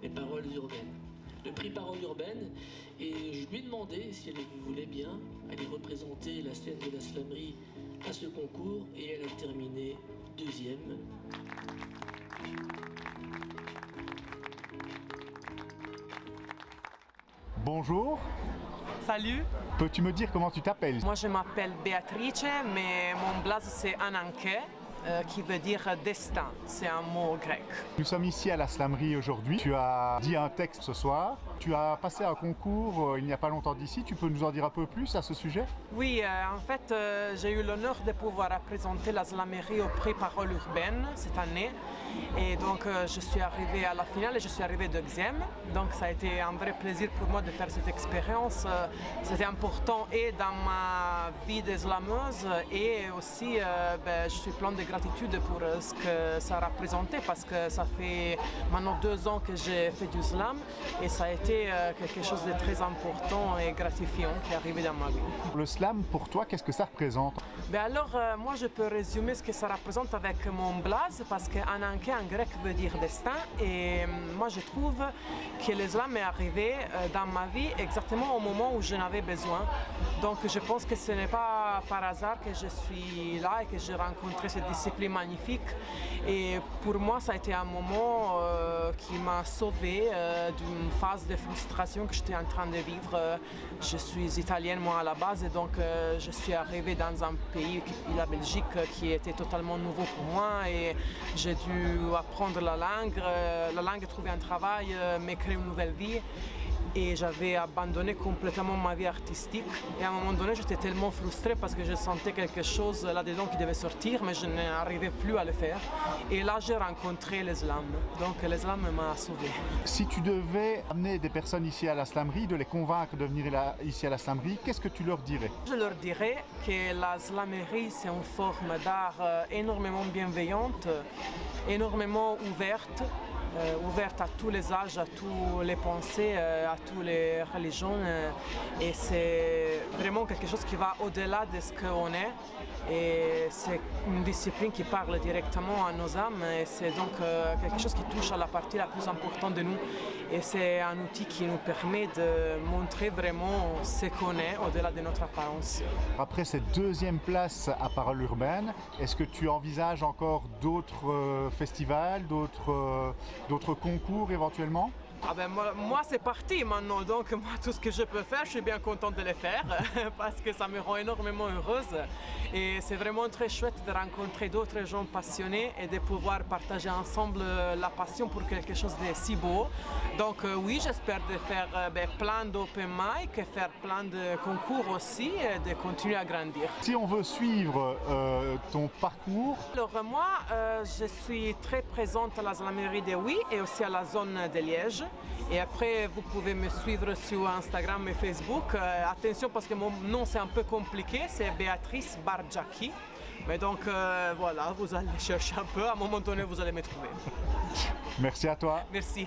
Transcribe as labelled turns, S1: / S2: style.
S1: les paroles urbaines. Le prix Paroles urbaines, et je lui ai demandé si elle voulait bien aller représenter la scène de la slamerie à ce concours, et elle a terminé deuxième.
S2: Bonjour.
S3: Salut.
S2: Peux-tu me dire comment tu t'appelles?
S3: Moi je m'appelle Beatrice, mais mon blaze c'est Ananke, qui veut dire destin. C'est un mot grec.
S2: Nous sommes ici à la slamerie aujourd'hui. Tu as dit un texte ce soir. Tu as passé un concours il n'y a pas longtemps d'ici. Tu peux nous en dire un peu plus à ce sujet?
S3: Oui, en fait, j'ai eu l'honneur de pouvoir représenter la slamerie au prix Paroles urbaines cette année. Et donc, je suis arrivée à la finale et je suis arrivée deuxième. Donc, ça a été un vrai plaisir pour moi de faire cette expérience. C'était important et dans ma vie de slameuse et aussi, je suis plein de gratitude pour ce que ça a représenté parce que ça fait maintenant 2 ans que j'ai fait du slam et ça a été quelque chose de très important et gratifiant qui est arrivé dans ma vie.
S2: Le slam, pour toi, qu'est-ce que ça représente?
S3: Moi je peux résumer ce que ça représente avec mon blaze parce que Ananke en grec veut dire destin et moi je trouve que le slam est arrivé dans ma vie exactement au moment où j'en avais besoin. Donc je pense que ce n'est pas par hasard que je suis là et que j'ai rencontré cette discipline magnifique. Et pour moi ça a été un moment qui m'a sauvé d'une phase de frustration que j'étais en train de vivre. Je suis italienne moi à la base et donc je suis arrivée dans un pays, la Belgique, qui était totalement nouveau pour moi et j'ai dû apprendre la langue, trouver un travail, me créer une nouvelle vie. Et j'avais abandonné complètement ma vie artistique et à un moment donné j'étais tellement frustrée parce que je sentais quelque chose là-dedans qui devait sortir mais je n'arrivais plus à le faire et là j'ai rencontré l'islam, donc l'islam m'a sauvé.
S2: Si tu devais amener des personnes ici à la slamerie, de les convaincre de venir ici à la slamerie, qu'est-ce que tu leur dirais?
S3: Je leur dirais que la slamerie c'est une forme d'art énormément bienveillante, énormément ouverte à tous les âges, à toutes les pensées, à toutes les religions. Et c'est vraiment quelque chose qui va au-delà de ce qu'on est. Et c'est une discipline qui parle directement à nos âmes. Et c'est donc quelque chose qui touche à la partie la plus importante de nous. Et c'est un outil qui nous permet de montrer vraiment ce qu'on est au-delà de notre apparence.
S2: Après cette deuxième place à Paroles urbaines, est-ce que tu envisages encore d'autres festivals, d'autres concours éventuellement?
S3: Moi c'est parti maintenant, donc moi tout ce que je peux faire, je suis bien contente de le faire parce que ça me rend énormément heureuse et c'est vraiment très chouette de rencontrer d'autres gens passionnés et de pouvoir partager ensemble la passion pour quelque chose de si beau. Donc oui, j'espère de faire plein d'open mic et faire plein de concours aussi et de continuer à grandir.
S2: Si on veut suivre ton parcours...
S3: Alors moi, je suis très présente à la slamerie de Oui et aussi à la zone de Liège. Et après, vous pouvez me suivre sur Instagram et Facebook. Attention parce que mon nom c'est un peu compliqué, c'est Beatrice Bargiacchi. Mais donc voilà, vous allez chercher un peu, à un moment donné vous allez me trouver.
S2: Merci à toi.
S3: Merci.